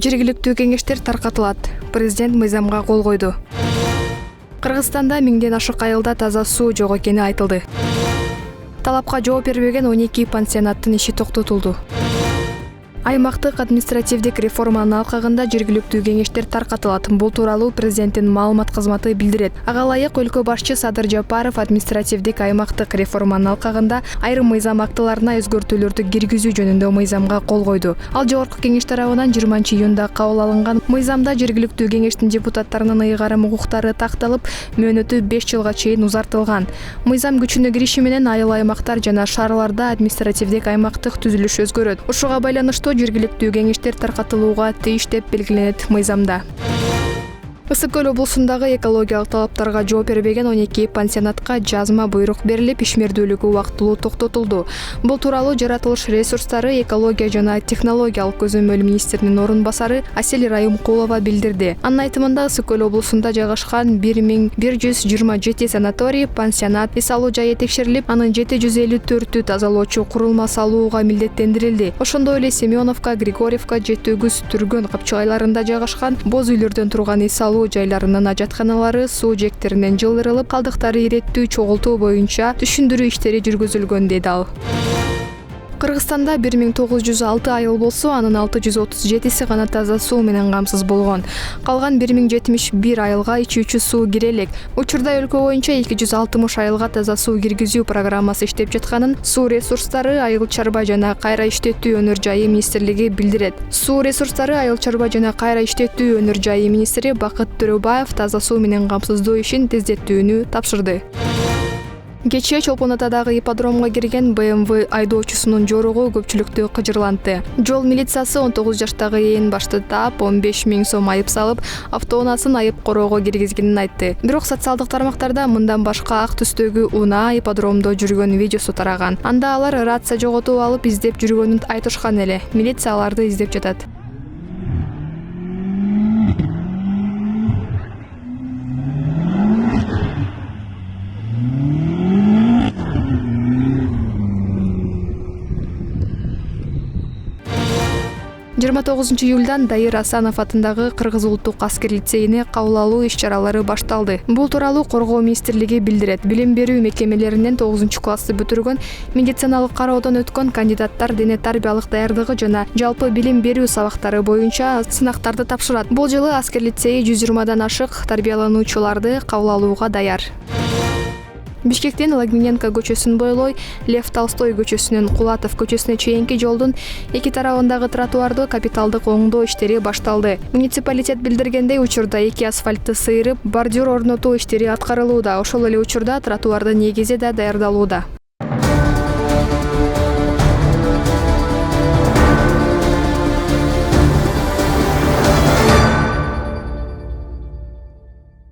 Жергиликтүү кеңештер таркатылат. Президент мыйзамга кол койду. Кыргызстанда 1000ден ашык айылда таза суу жок экени айтылды. Талапка жооп бербеген 12 пансионаттын иши токтотулду. Аймактык административдик реформанын алкагында жергиликтүү кеңештер таркатылат. Бул тууралуу президенттин маалымат кызматы билдирет. Ага ылайык өлкө башчы Садыр Жапаров административдик аймактык реформанын алкагында айрым мыйзам актыларына өзгөртүүлөрдү киргизүү жөнүндө мыйзамга кол койду. Ал жогорку кеңеш тарабынан 20-июнда кабыл алынган мыйзамда жергиликтүү кеңештин депутаттарынын ыйгарым укуктары такталып, мөөнөтү 5 жылга чейин узартылган. Мыйзам күчүнө кириши менен айыл аймактар жана шаарларда административдик аймактык түзүлүш өзгөрөт. Ушуга байланыштуу жергиликтүү кеңештер таркатылууга тийиш деп белгиленет мыйзамда. Ысык-Көл облусундагы экологиялык талаптарга жооп бербеген 12 пансионатка жазма буйрук берилип, ишмердүүлүгү убактылуу токтотулду. Бул тууралуу жаратылыш ресурстары, экология жана технологиялык көзөмөл министринин орун басары Асель Райымкулова билдирди. Анын айтымында Ысык-Көл облусунда жайгашкан 1127 санаторий, пансионат, эс алуу жайы текшерилип, анын 754-ү тазалоочу курулма салууга милдеттендирилди. Ошондой эле Семеновка, Григорьевка, Жетөгүз, Түргөн капчыгайларында жайгашкан боз үйлөрдөн турган эс алуу жайларынын ажатканалары суу жээктеринен жылдырылып, калдыктары иреттүү чогултуу боюнча түшүндүрүү иштери жүргүзүлгөн, деди ал. Кыргызстанда 1906 айыл болсо, анын 637си гана таза суу менен камсыз болгон. Калган 1071 айылга ичүүчү суу кире элек. Учурда өлкө боюнча 260 айылга таза суу киргизүү программасы иштеп жатканын Суу ресурстары, айыл чарба жана кайра иштетүү өнөр жайы министрлиги билдирет. Суу ресурстары, айыл чарба жана кайра иштетүү өнөр жайы министри Бакыт Төрөбаев таза суу менен камсыздоо ишин тездетүүнү тапшырды. Кечээ Чолпон Атадагы ипподромго кирген БМВ айдоочусунун жоругу көпчүлүктү кыжырлантты. Жол милициясы 19 жаштагы ээн башты таап, 15 000 сом айып салып, автоунаасын айып короого киргизгенин айтты. Бирок социалдык тармактарда мындан башка ак түстөгү унаа ипподромдо жүргөн видеосу тараган. Анда алар рация жоготуп алып издеп жүргөнүн айтышкан эле. Милиция аларды издеп жатат. Жыйырма 9 июлдан Дайыр Асанов атындагы Кыргыз улуттук аскер лицейине кабыл алуу иш-чаралары башталды. Бул тууралуу Коргоо министрлиги билдирет. Билим берүү мекемелеринен 9-классты бүтүргөн, медициналык кароодон өткөн кандидаттар дене тарбиялык даярдыгы жана жалпы билим берүү сабактары боюнча сынактарды тапшырат. Бул жылы аскер лицейи 120дан ашык тарбиялануучуларды кабыл алууга даяр. Бишкектен Лагминенко көчөсүн бойлой, Лев Толстой көчөсүнөн Кулатов көчөсүнө чейинки жолдун эки тарабындагы тротуарды капиталдык оңдоо иштери башталды. Муниципалитет билдиргендей, учурда эки асфальтты сыйрып, бордюр орнотуу иштери аткарылууда. Ошол эле учурда тротуардын негизи да даярдалууда.